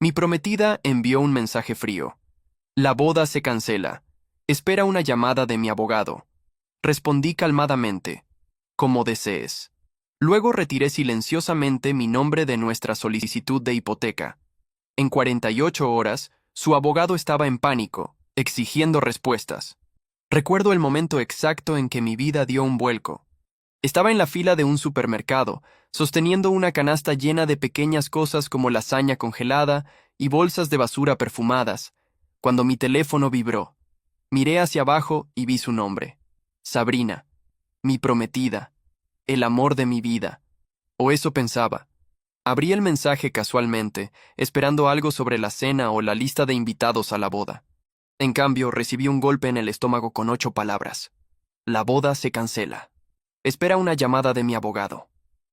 Mi prometida envió un mensaje frío. La boda se cancela. Espera una llamada de mi abogado. Respondí calmadamente. Como desees. Luego retiré silenciosamente mi nombre de nuestra solicitud de hipoteca. En 48 horas, su abogado estaba en pánico, exigiendo respuestas. Recuerdo el momento exacto en que mi vida dio un vuelco. Estaba en la fila de un supermercado, sosteniendo una canasta llena de pequeñas cosas como lasaña congelada y bolsas de basura perfumadas, cuando mi teléfono vibró. Miré hacia abajo y vi su nombre. Sabrina, mi prometida, el amor de mi vida. O eso pensaba. Abrí el mensaje casualmente, esperando algo sobre la cena o la lista de invitados a la boda. En cambio, recibí un golpe en el estómago con 8 palabras. La boda se cancela. Espera una llamada de mi abogado.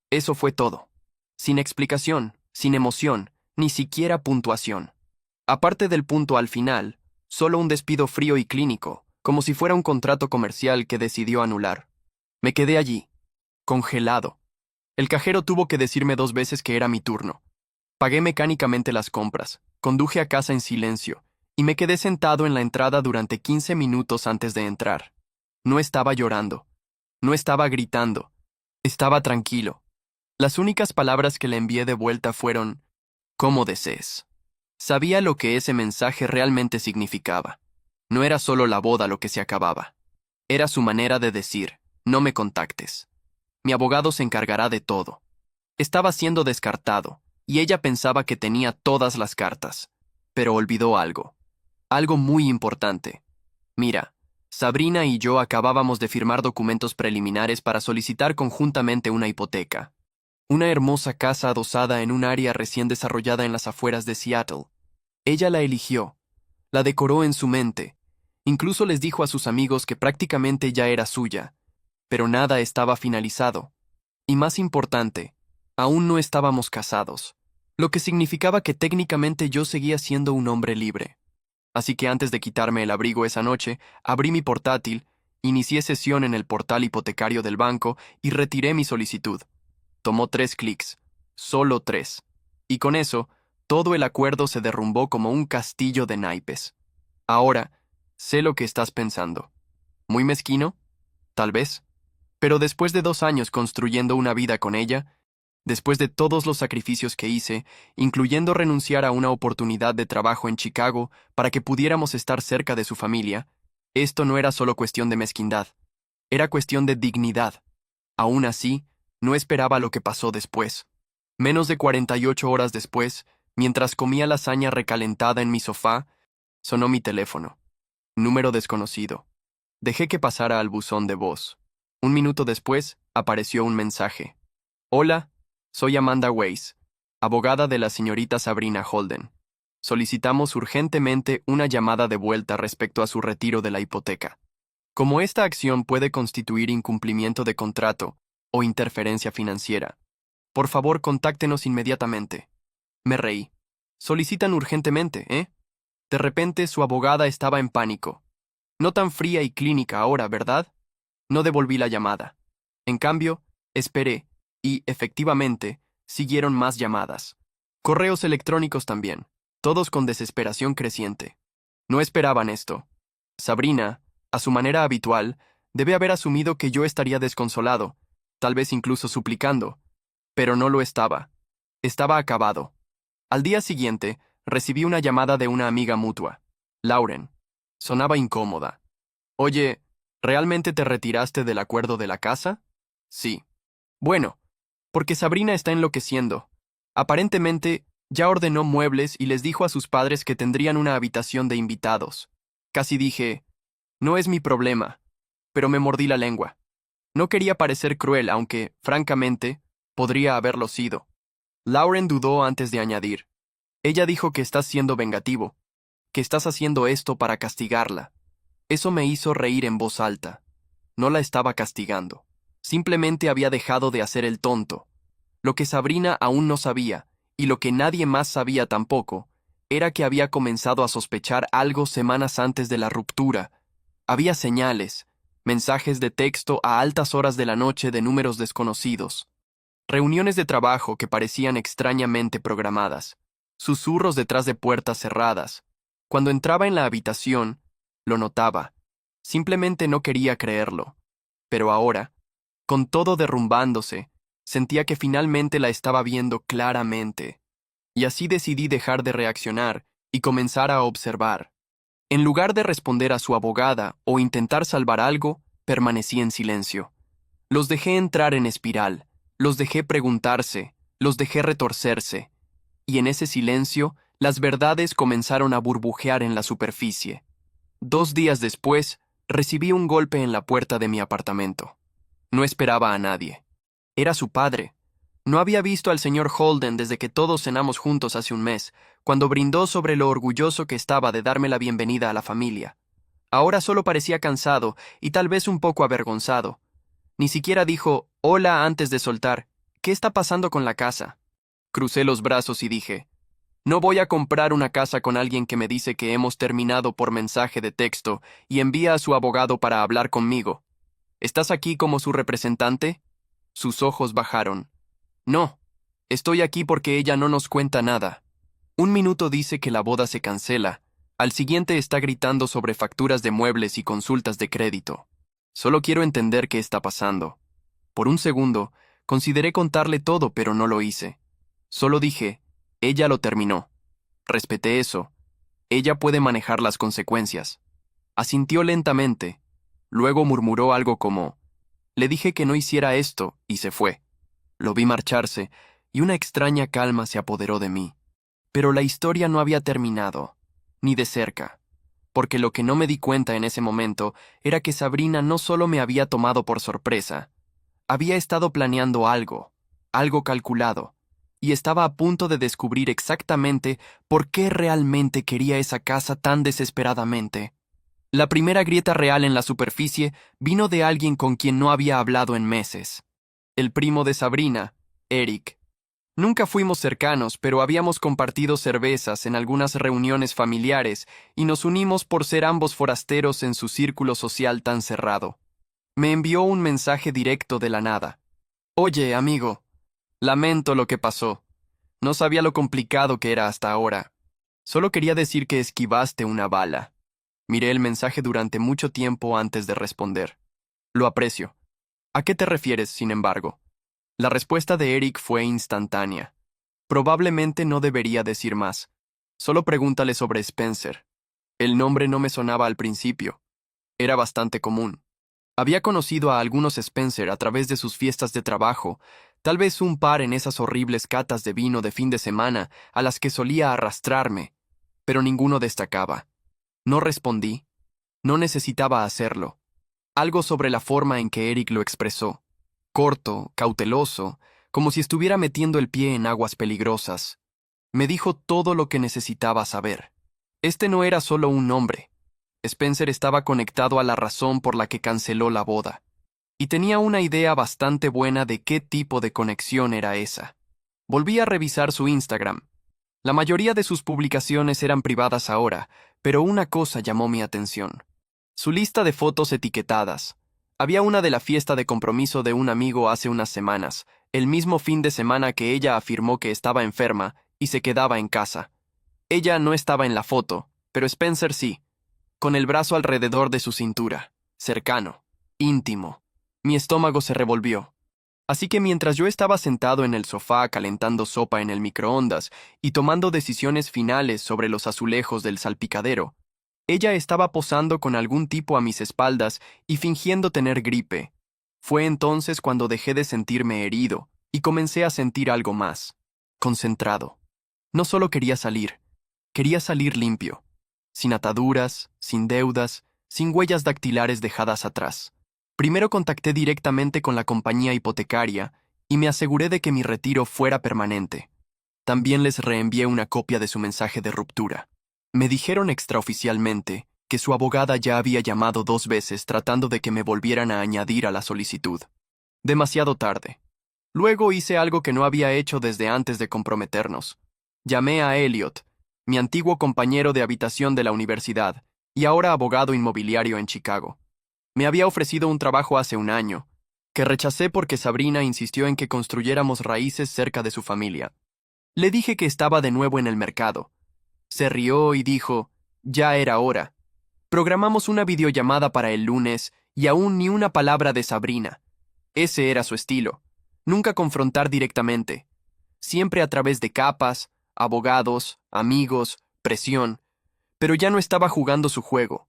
Eso fue todo. Sin explicación, sin emoción, ni siquiera puntuación. Aparte del punto al final, solo un despido frío y clínico, como si fuera un contrato comercial que decidió anular. Me quedé allí, congelado. El cajero tuvo que decirme 2 veces que era mi turno. Pagué mecánicamente las compras, conduje a casa en silencio, y me quedé sentado en la entrada durante 15 minutos antes de entrar. No estaba llorando. No estaba gritando. Estaba tranquilo. Las únicas palabras que le envié de vuelta fueron, «¿Cómo desees?». Sabía lo que ese mensaje realmente significaba. No era solo la boda lo que se acababa. Era su manera de decir, «No me contactes. Mi abogado se encargará de todo». Estaba siendo descartado, y ella pensaba que tenía todas las cartas. Pero olvidó algo. Algo muy importante. Mira, Sabrina y yo acabábamos de firmar documentos preliminares para solicitar conjuntamente una hipoteca. Una hermosa casa adosada en un área recién desarrollada en las afueras de Seattle. Ella la eligió, la decoró en su mente, incluso les dijo a sus amigos que prácticamente ya era suya, pero nada estaba finalizado. Y más importante, aún no estábamos casados, lo que significaba que técnicamente yo seguía siendo un hombre libre. Así que antes de quitarme el abrigo esa noche, abrí mi portátil, inicié sesión en el portal hipotecario del banco y retiré mi solicitud. Tomó 3 clics, solo 3. Y con eso, todo el acuerdo se derrumbó como un castillo de naipes. Ahora, sé lo que estás pensando. ¿Muy mezquino? Tal vez. Pero después de 2 años construyendo una vida con ella, después de todos los sacrificios que hice, incluyendo renunciar a una oportunidad de trabajo en Chicago para que pudiéramos estar cerca de su familia, esto no era solo cuestión de mezquindad, era cuestión de dignidad. Aún así, no esperaba lo que pasó después. Menos de 48 horas después, mientras comía lasaña recalentada en mi sofá, sonó mi teléfono. Número desconocido. Dejé que pasara al buzón de voz. 1 minuto después, apareció un mensaje. Hola, soy Amanda Weiss, abogada de la señorita Sabrina Holden. Solicitamos urgentemente una llamada de vuelta respecto a su retiro de la hipoteca. Como esta acción puede constituir incumplimiento de contrato o interferencia financiera, por favor contáctenos inmediatamente. Me reí. Solicitan urgentemente, ¿eh? De repente su abogada estaba en pánico. No tan fría y clínica ahora, ¿verdad? No devolví la llamada. En cambio, esperé, y, efectivamente, siguieron más llamadas. Correos electrónicos también, todos con desesperación creciente. No esperaban esto. Sabrina, a su manera habitual, debe haber asumido que yo estaría desconsolado, tal vez incluso suplicando, pero no lo estaba. Estaba acabado. Al día siguiente, recibí una llamada de una amiga mutua, Lauren. Sonaba incómoda. Oye, ¿realmente te retiraste del acuerdo de la casa? Sí. Bueno, porque Sabrina está enloqueciendo. Aparentemente, ya ordenó muebles y les dijo a sus padres que tendrían una habitación de invitados. Casi dije, no es mi problema, pero me mordí la lengua. No quería parecer cruel, aunque, francamente, podría haberlo sido. Lauren dudó antes de añadir. Ella dijo que estás siendo vengativo, que estás haciendo esto para castigarla. Eso me hizo reír en voz alta. No la estaba castigando. Simplemente había dejado de hacer el tonto. Lo que Sabrina aún no sabía, y lo que nadie más sabía tampoco, era que había comenzado a sospechar algo semanas antes de la ruptura. Había señales, mensajes de texto a altas horas de la noche de números desconocidos, reuniones de trabajo que parecían extrañamente programadas, susurros detrás de puertas cerradas. Cuando entraba en la habitación, lo notaba. Simplemente no quería creerlo. Pero ahora, con todo derrumbándose, sentía que finalmente la estaba viendo claramente. Y así decidí dejar de reaccionar y comenzar a observar. En lugar de responder a su abogada o intentar salvar algo, permanecí en silencio. Los dejé entrar en espiral, los dejé preguntarse, los dejé retorcerse. Y en ese silencio, las verdades comenzaron a burbujear en la superficie. 2 días después, recibí un golpe en la puerta de mi apartamento. No esperaba a nadie. Era su padre. No había visto al señor Holden desde que todos cenamos juntos hace un mes, cuando brindó sobre lo orgulloso que estaba de darme la bienvenida a la familia. Ahora solo parecía cansado y tal vez un poco avergonzado. Ni siquiera dijo hola antes de soltar. ¿Qué está pasando con la casa? Crucé los brazos y dije, no voy a comprar una casa con alguien que me dice que hemos terminado por mensaje de texto y envía a su abogado para hablar conmigo. ¿Estás aquí como su representante? Sus ojos bajaron. No, estoy aquí porque ella no nos cuenta nada. Un minuto dice que la boda se cancela, al siguiente está gritando sobre facturas de muebles y consultas de crédito. Solo quiero entender qué está pasando. Por un segundo, consideré contarle todo, pero no lo hice. Solo dije, ella lo terminó. Respeté eso. Ella puede manejar las consecuencias. Asintió lentamente. Luego murmuró algo como, le dije que no hiciera esto, y se fue. Lo vi marcharse, y una extraña calma se apoderó de mí. Pero la historia no había terminado, ni de cerca, porque lo que no me di cuenta en ese momento era que Sabrina no solo me había tomado por sorpresa, había estado planeando algo calculado, y estaba a punto de descubrir exactamente por qué realmente quería esa casa tan desesperadamente. La primera grieta real en la superficie vino de alguien con quien no había hablado en meses. El primo de Sabrina, Eric. Nunca fuimos cercanos, pero habíamos compartido cervezas en algunas reuniones familiares y nos unimos por ser ambos forasteros en su círculo social tan cerrado. Me envió un mensaje directo de la nada. Oye, amigo, lamento lo que pasó. No sabía lo complicado que era hasta ahora. Solo quería decir que esquivaste una bala. Miré el mensaje durante mucho tiempo antes de responder. Lo aprecio. ¿A qué te refieres, sin embargo? La respuesta de Eric fue instantánea. Probablemente no debería decir más. Solo pregúntale sobre Spencer. El nombre no me sonaba al principio. Era bastante común. Había conocido a algunos Spencer a través de sus fiestas de trabajo, tal vez un par en esas horribles catas de vino de fin de semana a las que solía arrastrarme, pero ninguno destacaba. No respondí. No necesitaba hacerlo. Algo sobre la forma en que Eric lo expresó. Corto, cauteloso, como si estuviera metiendo el pie en aguas peligrosas. Me dijo todo lo que necesitaba saber. Este no era solo un nombre. Spencer estaba conectado a la razón por la que canceló la boda. Y tenía una idea bastante buena de qué tipo de conexión era esa. Volví a revisar su Instagram. La mayoría de sus publicaciones eran privadas ahora, pero una cosa llamó mi atención. Su lista de fotos etiquetadas. Había una de la fiesta de compromiso de un amigo hace unas semanas, el mismo fin de semana que ella afirmó que estaba enferma y se quedaba en casa. Ella no estaba en la foto, pero Spencer sí, con el brazo alrededor de su cintura, cercano, íntimo. Mi estómago se revolvió. Así que mientras yo estaba sentado en el sofá calentando sopa en el microondas y tomando decisiones finales sobre los azulejos del salpicadero, ella estaba posando con algún tipo a mis espaldas y fingiendo tener gripe. Fue entonces cuando dejé de sentirme herido y comencé a sentir algo más, concentrado. No solo quería salir limpio, sin ataduras, sin deudas, sin huellas dactilares dejadas atrás. Primero contacté directamente con la compañía hipotecaria y me aseguré de que mi retiro fuera permanente. También les reenvié una copia de su mensaje de ruptura. Me dijeron extraoficialmente que su abogada ya había llamado 2 veces tratando de que me volvieran a añadir a la solicitud. Demasiado tarde. Luego hice algo que no había hecho desde antes de comprometernos. Llamé a Elliot, mi antiguo compañero de habitación de la universidad, y ahora abogado inmobiliario en Chicago. Me había ofrecido un trabajo hace un año, que rechacé porque Sabrina insistió en que construyéramos raíces cerca de su familia. Le dije que estaba de nuevo en el mercado. Se rió y dijo, ya era hora. Programamos una videollamada para el lunes y aún ni una palabra de Sabrina. Ese era su estilo. Nunca confrontar directamente. Siempre a través de capas, abogados, amigos, presión. Pero ya no estaba jugando su juego.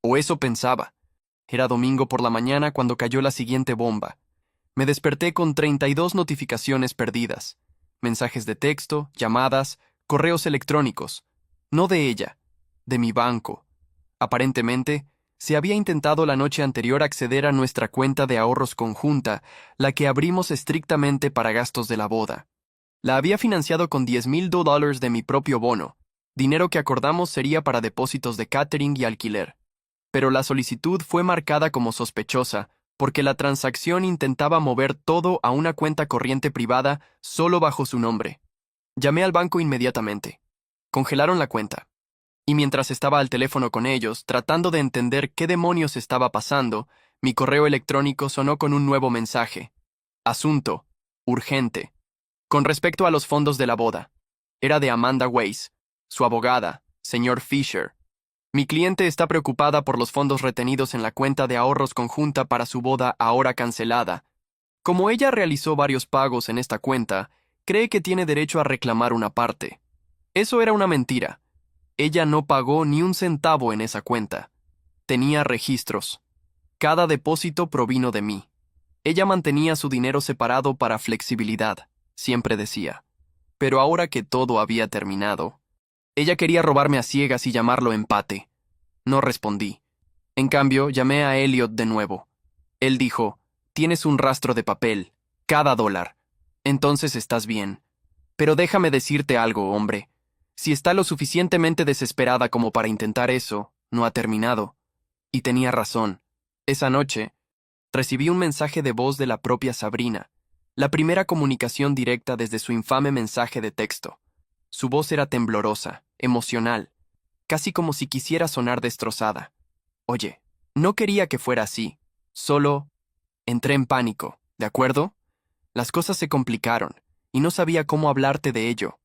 O eso pensaba. Era domingo por la mañana cuando cayó la siguiente bomba. Me desperté con 32 notificaciones perdidas. Mensajes de texto, llamadas, correos electrónicos. No de ella, de mi banco. Aparentemente, se había intentado la noche anterior acceder a nuestra cuenta de ahorros conjunta, la que abrimos estrictamente para gastos de la boda. La había financiado con $10,000 de mi propio bono, dinero que acordamos sería para depósitos de catering y alquiler. Pero la solicitud fue marcada como sospechosa, porque la transacción intentaba mover todo a una cuenta corriente privada solo bajo su nombre. Llamé al banco inmediatamente. Congelaron la cuenta. Y mientras estaba al teléfono con ellos, tratando de entender qué demonios estaba pasando, mi correo electrónico sonó con un nuevo mensaje. Asunto. Urgente. Con respecto a los fondos de la boda. Era de Amanda Weiss, su abogada, señor Fisher. Mi cliente está preocupada por los fondos retenidos en la cuenta de ahorros conjunta para su boda ahora cancelada. Como ella realizó varios pagos en esta cuenta, cree que tiene derecho a reclamar una parte. Eso era una mentira. Ella no pagó ni un centavo en esa cuenta. Tenía registros. Cada depósito provino de mí. Ella mantenía su dinero separado para flexibilidad, siempre decía. Pero ahora que todo había terminado, ella quería robarme a ciegas y llamarlo empate. No respondí. En cambio, llamé a Elliot de nuevo. Él dijo, tienes un rastro de papel, cada dólar. Entonces estás bien. Pero déjame decirte algo, hombre. Si está lo suficientemente desesperada como para intentar eso, no ha terminado. Y tenía razón. Esa noche, recibí un mensaje de voz de la propia Sabrina, la primera comunicación directa desde su infame mensaje de texto. Su voz era temblorosa, emocional, casi como si quisiera sonar destrozada. Oye, no quería que fuera así, solo entré en pánico, ¿de acuerdo? Las cosas se complicaron, y no sabía cómo hablarte de ello.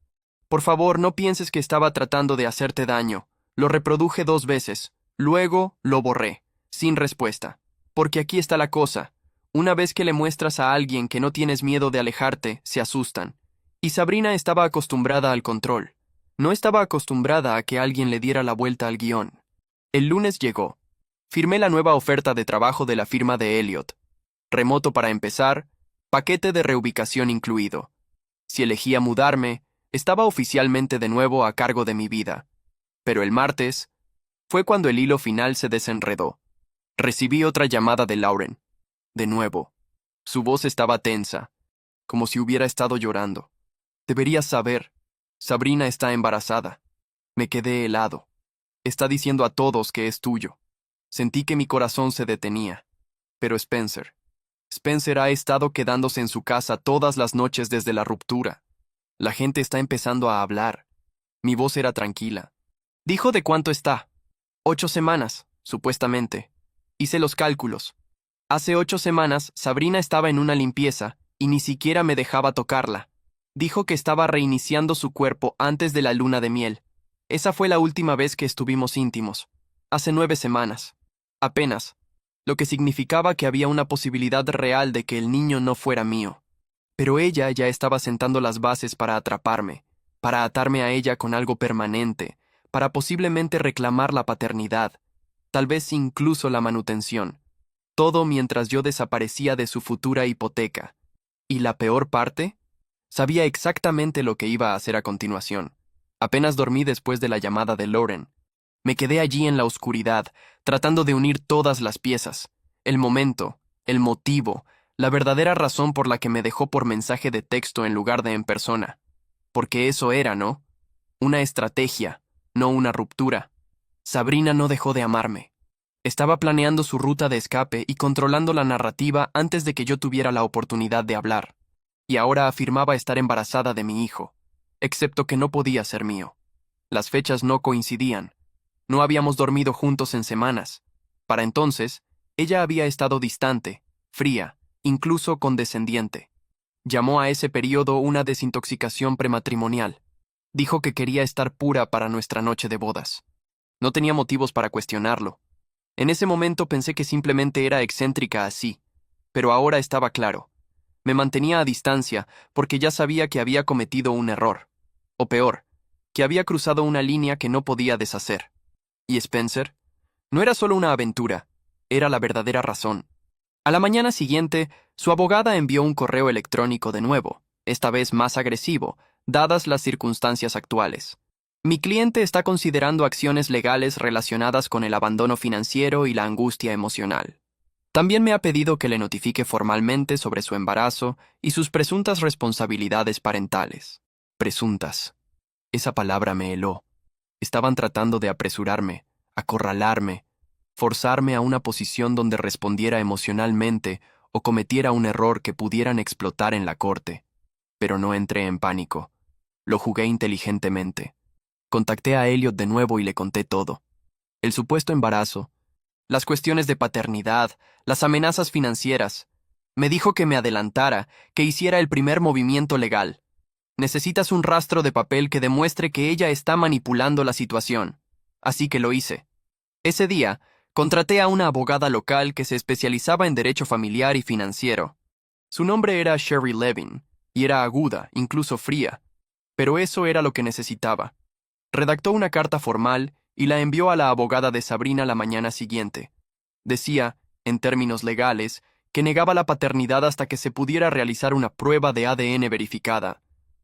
Por favor, no pienses que estaba tratando de hacerte daño. Lo reproduje 2 veces, luego lo borré, sin respuesta. Porque aquí está la cosa. Una vez que le muestras a alguien que no tienes miedo de alejarte, se asustan. Y Sabrina estaba acostumbrada al control. No estaba acostumbrada a que alguien le diera la vuelta al guión. El lunes llegó. Firmé la nueva oferta de trabajo de la firma de Elliot. Remoto para empezar, paquete de reubicación incluido. Si elegía mudarme, estaba oficialmente de nuevo a cargo de mi vida. Pero el martes fue cuando el hilo final se desenredó. Recibí otra llamada de Lauren. De nuevo. Su voz estaba tensa, como si hubiera estado llorando. Deberías saber. Sabrina está embarazada. Me quedé helado. Está diciendo a todos que es tuyo. Sentí que mi corazón se detenía. Pero Spencer. Spencer ha estado quedándose en su casa todas las noches desde la ruptura. La gente está empezando a hablar. Mi voz era tranquila. Dijo de cuánto está. 8 semanas, supuestamente. Hice los cálculos. Hace 8 semanas, Sabrina estaba en una limpieza y ni siquiera me dejaba tocarla. Dijo que estaba reiniciando su cuerpo antes de la luna de miel. Esa fue la última vez que estuvimos íntimos. Hace 9 semanas. Apenas. Lo que significaba que había una posibilidad real de que el niño no fuera mío. Pero ella ya estaba sentando las bases para atraparme, para atarme a ella con algo permanente, para posiblemente reclamar la paternidad, tal vez incluso la manutención. Todo mientras yo desaparecía de su futura hipoteca. ¿Y la peor parte? Sabía exactamente lo que iba a hacer a continuación. Apenas dormí después de la llamada de Lauren. Me quedé allí en la oscuridad, tratando de unir todas las piezas. El momento, el motivo, la verdadera razón por la que me dejó por mensaje de texto en lugar de en persona. Porque eso era, ¿no? Una estrategia, no una ruptura. Sabrina no dejó de amarme. Estaba planeando su ruta de escape y controlando la narrativa antes de que yo tuviera la oportunidad de hablar. Y ahora afirmaba estar embarazada de mi hijo, excepto que no podía ser mío. Las fechas no coincidían. No habíamos dormido juntos en semanas. Para entonces, ella había estado distante, fría, incluso condescendiente. Llamó a ese periodo una desintoxicación prematrimonial. Dijo que quería estar pura para nuestra noche de bodas. No tenía motivos para cuestionarlo. En ese momento pensé que simplemente era excéntrica así, pero ahora estaba claro. Me mantenía a distancia porque ya sabía que había cometido un error. O peor, que había cruzado una línea que no podía deshacer. ¿Y Spencer? No era solo una aventura, era la verdadera razón. A la mañana siguiente, su abogada envió un correo electrónico de nuevo, esta vez más agresivo, dadas las circunstancias actuales. Mi cliente está considerando acciones legales relacionadas con el abandono financiero y la angustia emocional. También me ha pedido que le notifique formalmente sobre su embarazo y sus presuntas responsabilidades parentales. Presuntas. Esa palabra me heló. Estaban tratando de apresurarme, acorralarme, forzarme a una posición donde respondiera emocionalmente o cometiera un error que pudieran explotar en la corte. Pero no entré en pánico. Lo jugué inteligentemente. Contacté a Elliot de nuevo y le conté todo. El supuesto embarazo, las cuestiones de paternidad, las amenazas financieras. Me dijo que me adelantara, que hiciera el primer movimiento legal. Necesitas un rastro de papel que demuestre que ella está manipulando la situación. Así que lo hice. Ese día, contraté a una abogada local que se especializaba en derecho familiar y financiero. Su nombre era Sherry Levin, y era aguda, incluso fría. Pero eso era lo que necesitaba. Redactó una carta formal y la envió a la abogada de Sabrina la mañana siguiente. Decía, en términos legales, que negaba la paternidad hasta que se pudiera realizar una prueba de ADN verificada.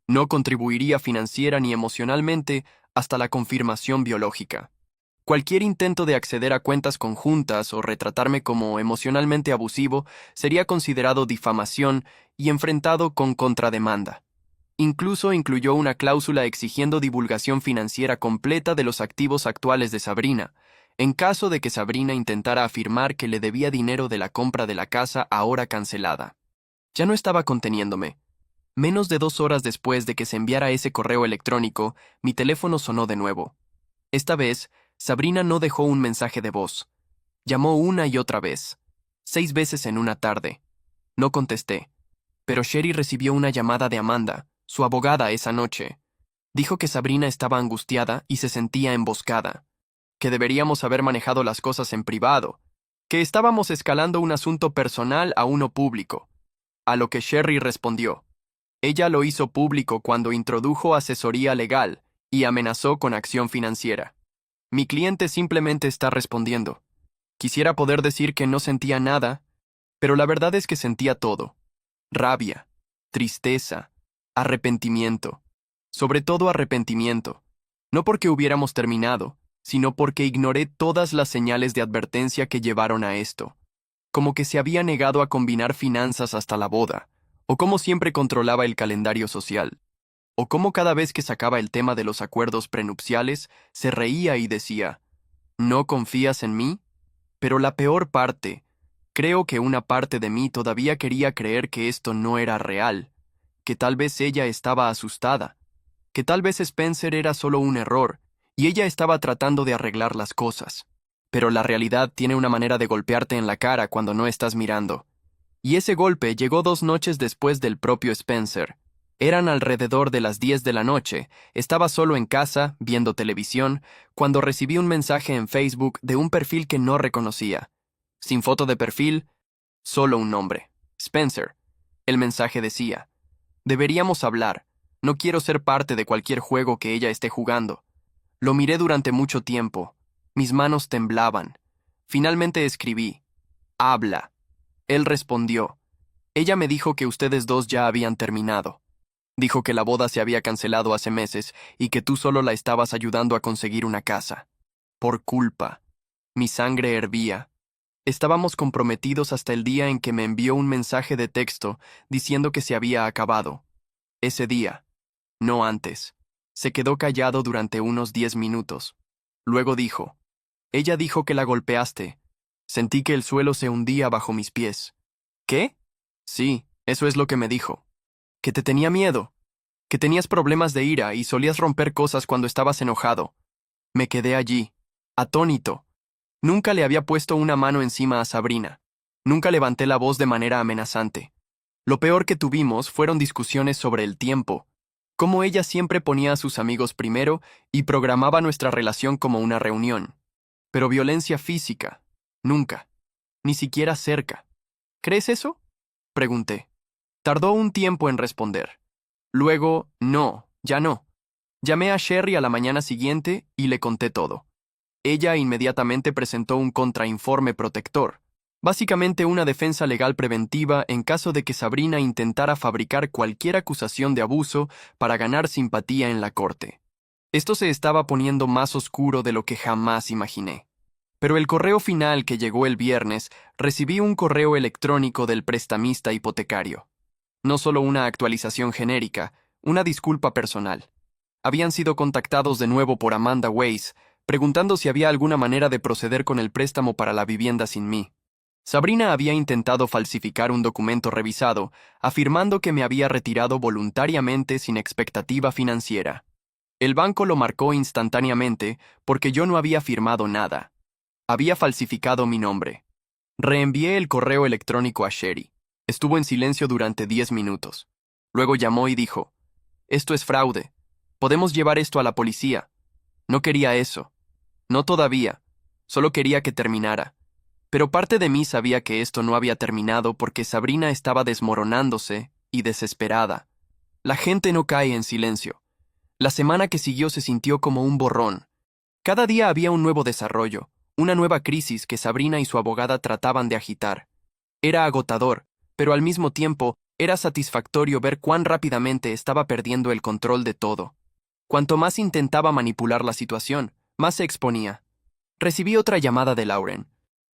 No contribuiría financiera ni emocionalmente hasta la confirmación biológica. Cualquier intento de acceder a cuentas conjuntas o retratarme como emocionalmente abusivo sería considerado difamación y enfrentado con contrademanda. Incluso incluyó una cláusula exigiendo divulgación financiera completa de los activos actuales de Sabrina, en caso de que Sabrina intentara afirmar que le debía dinero de la compra de la casa ahora cancelada. Ya no estaba conteniéndome. Menos de 2 horas después de que se enviara ese correo electrónico, mi teléfono sonó de nuevo. Esta vez, Sabrina no dejó un mensaje de voz. Llamó una y otra vez, 6 veces en una tarde. No contesté, pero Sherry recibió una llamada de Amanda, su abogada, esa noche. Dijo que Sabrina estaba angustiada y se sentía emboscada, que deberíamos haber manejado las cosas en privado, que estábamos escalando un asunto personal a uno público. A lo que Sherry respondió. Ella lo hizo público cuando introdujo asesoría legal y amenazó con acción financiera. Mi cliente simplemente está respondiendo. Quisiera poder decir que no sentía nada, pero la verdad es que sentía todo. Rabia, tristeza, arrepentimiento. Sobre todo arrepentimiento. No porque hubiéramos terminado, sino porque ignoré todas las señales de advertencia que llevaron a esto. Como que se había negado a combinar finanzas hasta la boda, o como siempre controlaba el calendario social, o como cada vez que sacaba el tema de los acuerdos prenupciales, se reía y decía, ¿no confías en mí? Pero la peor parte, creo que una parte de mí todavía quería creer que esto no era real, que tal vez ella estaba asustada, que tal vez Spencer era solo un error, y ella estaba tratando de arreglar las cosas. Pero la realidad tiene una manera de golpearte en la cara cuando no estás mirando. Y ese golpe llegó 2 noches después del propio Spencer. Eran alrededor de las 10 de la noche, estaba solo en casa, viendo televisión, cuando recibí un mensaje en Facebook de un perfil que no reconocía. Sin foto de perfil, solo un nombre. Spencer. El mensaje decía, deberíamos hablar, no quiero ser parte de cualquier juego que ella esté jugando. Lo miré durante mucho tiempo, mis manos temblaban. Finalmente escribí, habla. Él respondió, ella me dijo que ustedes dos ya habían terminado. Dijo que la boda se había cancelado hace meses y que tú solo la estabas ayudando a conseguir una casa. Por culpa. Mi sangre hervía. Estábamos comprometidos hasta el día en que me envió un mensaje de texto diciendo que se había acabado. Ese día, no antes. Se quedó callado durante unos 10 minutos. Luego dijo, ella dijo que la golpeaste. Sentí que el suelo se hundía bajo mis pies. ¿Qué? Sí, eso es lo que me dijo. Que te tenía miedo. Que tenías problemas de ira y solías romper cosas cuando estabas enojado. Me quedé allí, atónito. Nunca le había puesto una mano encima a Sabrina. Nunca levanté la voz de manera amenazante. Lo peor que tuvimos fueron discusiones sobre el tiempo, cómo ella siempre ponía a sus amigos primero y programaba nuestra relación como una reunión. Pero violencia física, nunca, ni siquiera cerca. ¿Crees eso? Pregunté. Tardó un tiempo en responder. Luego, no, ya no. Llamé a Sherry a la mañana siguiente y le conté todo. Ella inmediatamente presentó un contrainforme protector, básicamente una defensa legal preventiva en caso de que Sabrina intentara fabricar cualquier acusación de abuso para ganar simpatía en la corte. Esto se estaba poniendo más oscuro de lo que jamás imaginé. Pero el correo final que llegó el viernes, recibí un correo electrónico del prestamista hipotecario. No solo una actualización genérica, una disculpa personal. Habían sido contactados de nuevo por Amanda Weiss, preguntando si había alguna manera de proceder con el préstamo para la vivienda sin mí. Sabrina había intentado falsificar un documento revisado, afirmando que me había retirado voluntariamente sin expectativa financiera. El banco lo marcó instantáneamente porque yo no había firmado nada. Había falsificado mi nombre. Reenvié el correo electrónico a Sherry. Estuvo en silencio durante 10 minutos. Luego llamó y dijo, «Esto es fraude. Podemos llevar esto a la policía». No quería eso. No todavía. Solo quería que terminara. Pero parte de mí sabía que esto no había terminado porque Sabrina estaba desmoronándose y desesperada. La gente no cae en silencio. La semana que siguió se sintió como un borrón. Cada día había un nuevo desarrollo, una nueva crisis que Sabrina y su abogada trataban de agitar. Era agotador, pero al mismo tiempo era satisfactorio ver cuán rápidamente estaba perdiendo el control de todo. Cuanto más intentaba manipular la situación, más se exponía. Recibí otra llamada de Lauren.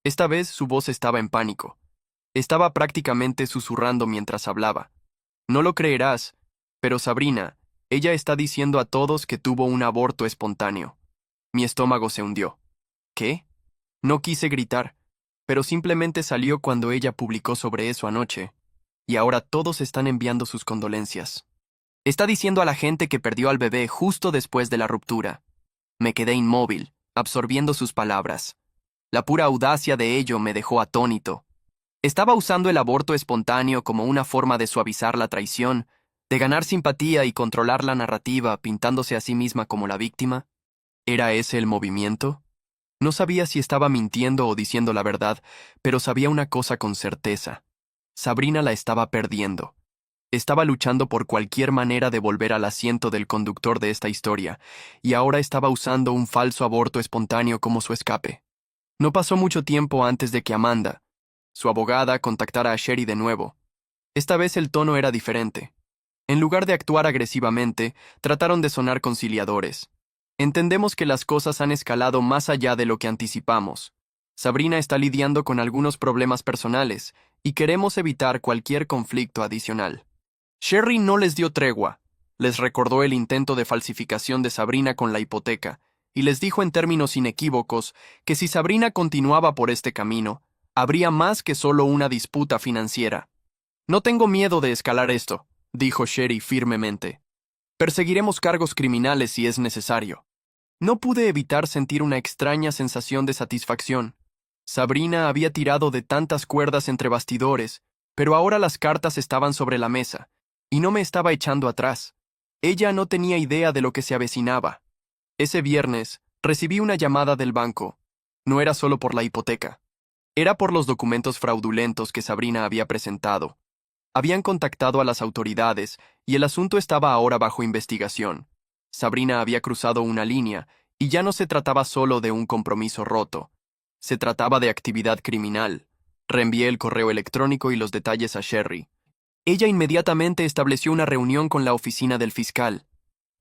Esta vez su voz estaba en pánico. Estaba prácticamente susurrando mientras hablaba. No lo creerás, pero Sabrina, ella está diciendo a todos que tuvo un aborto espontáneo. Mi estómago se hundió. ¿Qué? No quise gritar, pero simplemente salió cuando ella publicó sobre eso anoche, y ahora todos están enviando sus condolencias. Está diciendo a la gente que perdió al bebé justo después de la ruptura. Me quedé inmóvil, absorbiendo sus palabras. La pura audacia de ello me dejó atónito. ¿Estaba usando el aborto espontáneo como una forma de suavizar la traición, de ganar simpatía y controlar la narrativa, pintándose a sí misma como la víctima? ¿Era ese el movimiento? No sabía si estaba mintiendo o diciendo la verdad, pero sabía una cosa con certeza. Sabrina la estaba perdiendo. Estaba luchando por cualquier manera de volver al asiento del conductor de esta historia, y ahora estaba usando un falso aborto espontáneo como su escape. No pasó mucho tiempo antes de que Amanda, su abogada, contactara a Sherry de nuevo. Esta vez el tono era diferente. En lugar de actuar agresivamente, trataron de sonar conciliadores. Entendemos que las cosas han escalado más allá de lo que anticipamos. Sabrina está lidiando con algunos problemas personales y queremos evitar cualquier conflicto adicional. Sherry no les dio tregua. Les recordó el intento de falsificación de Sabrina con la hipoteca y les dijo en términos inequívocos que si Sabrina continuaba por este camino, habría más que solo una disputa financiera. No tengo miedo de escalar esto, dijo Sherry firmemente. Perseguiremos cargos criminales si es necesario. No pude evitar sentir una extraña sensación de satisfacción. Sabrina había tirado de tantas cuerdas entre bastidores, pero ahora las cartas estaban sobre la mesa, y no me estaba echando atrás. Ella no tenía idea de lo que se avecinaba. Ese viernes, recibí una llamada del banco. No era solo por la hipoteca. Era por los documentos fraudulentos que Sabrina había presentado. Habían contactado a las autoridades y el asunto estaba ahora bajo investigación. Sabrina había cruzado una línea y ya no se trataba solo de un compromiso roto. Se trataba de actividad criminal. Reenvié el correo electrónico y los detalles a Sherry. Ella inmediatamente estableció una reunión con la oficina del fiscal.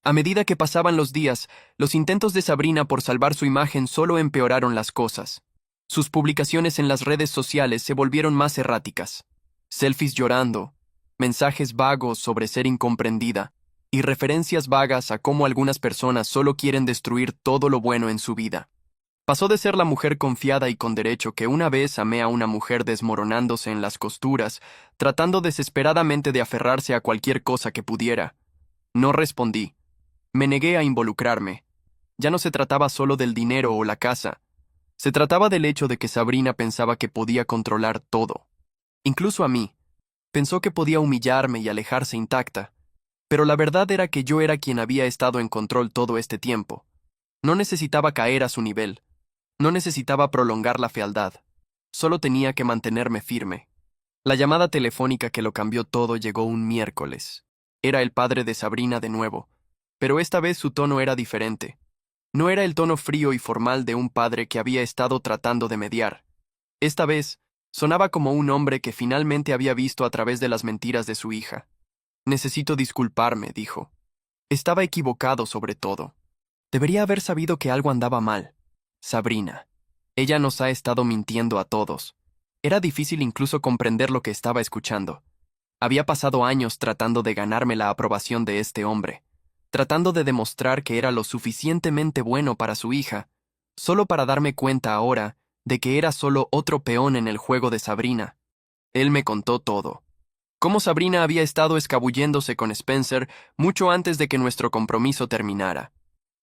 A medida que pasaban los días, los intentos de Sabrina por salvar su imagen solo empeoraron las cosas. Sus publicaciones en las redes sociales se volvieron más erráticas. Selfies llorando, mensajes vagos sobre ser incomprendida y referencias vagas a cómo algunas personas solo quieren destruir todo lo bueno en su vida. Pasó de ser la mujer confiada y con derecho que una vez amé a una mujer desmoronándose en las costuras, tratando desesperadamente de aferrarse a cualquier cosa que pudiera. No respondí. Me negué a involucrarme. Ya no se trataba solo del dinero o la casa. Se trataba del hecho de que Sabrina pensaba que podía controlar todo. Incluso a mí. Pensó que podía humillarme y alejarse intacta, pero la verdad era que yo era quien había estado en control todo este tiempo. No necesitaba caer a su nivel, no necesitaba prolongar la fealdad, solo tenía que mantenerme firme. La llamada telefónica que lo cambió todo llegó un miércoles. Era el padre de Sabrina de nuevo, pero esta vez su tono era diferente. No era el tono frío y formal de un padre que había estado tratando de mediar. Esta vez, sonaba como un hombre que finalmente había visto a través de las mentiras de su hija. Necesito disculparme, dijo. Estaba equivocado sobre todo. Debería haber sabido que algo andaba mal. Sabrina. Ella nos ha estado mintiendo a todos. Era difícil incluso comprender lo que estaba escuchando. Había pasado años tratando de ganarme la aprobación de este hombre, tratando de demostrar que era lo suficientemente bueno para su hija, solo para darme cuenta ahora de que era solo otro peón en el juego de Sabrina. Él me contó todo. Cómo Sabrina había estado escabulléndose con Spencer mucho antes de que nuestro compromiso terminara.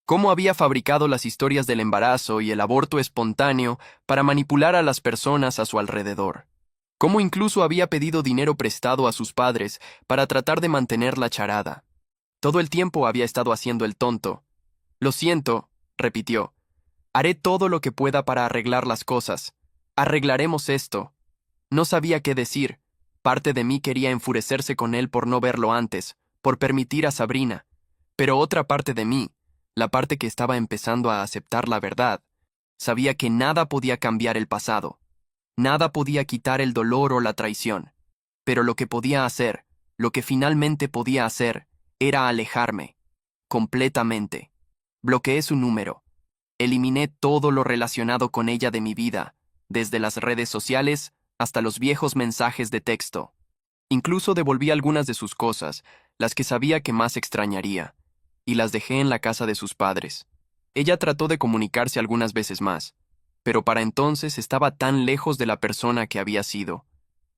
Cómo había fabricado las historias del embarazo y el aborto espontáneo para manipular a las personas a su alrededor. Cómo incluso había pedido dinero prestado a sus padres para tratar de mantener la charada. Todo el tiempo había estado haciendo el tonto. Lo siento, repitió. Haré todo lo que pueda para arreglar las cosas. Arreglaremos esto. No sabía qué decir. Parte de mí quería enfurecerse con él por no verlo antes, por permitir a Sabrina. Pero otra parte de mí, la parte que estaba empezando a aceptar la verdad, sabía que nada podía cambiar el pasado. Nada podía quitar el dolor o la traición. Pero lo que podía hacer, lo que finalmente podía hacer, era alejarme. Completamente. Bloqueé su número. Eliminé todo lo relacionado con ella de mi vida, desde las redes sociales hasta los viejos mensajes de texto. Incluso devolví algunas de sus cosas, las que sabía que más extrañaría, y las dejé en la casa de sus padres. Ella trató de comunicarse algunas veces más, pero para entonces estaba tan lejos de la persona que había sido,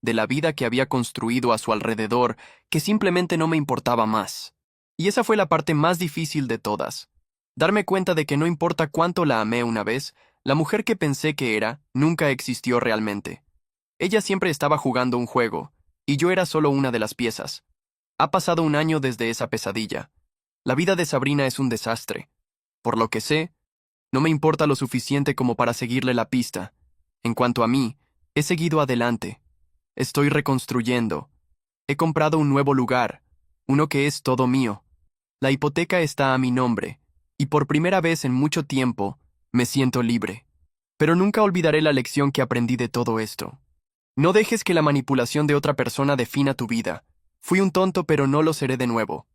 de la vida que había construido a su alrededor, que simplemente no me importaba más. Y esa fue la parte más difícil de todas. Darme cuenta de que no importa cuánto la amé una vez, la mujer que pensé que era nunca existió realmente. Ella siempre estaba jugando un juego, y yo era solo una de las piezas. Ha pasado un año desde esa pesadilla. La vida de Sabrina es un desastre. Por lo que sé, no me importa lo suficiente como para seguirle la pista. En cuanto a mí, he seguido adelante. Estoy reconstruyendo. He comprado un nuevo lugar, uno que es todo mío. La hipoteca está a mi nombre, y por primera vez en mucho tiempo, me siento libre. Pero nunca olvidaré la lección que aprendí de todo esto. No dejes que la manipulación de otra persona defina tu vida. Fui un tonto, pero no lo seré de nuevo.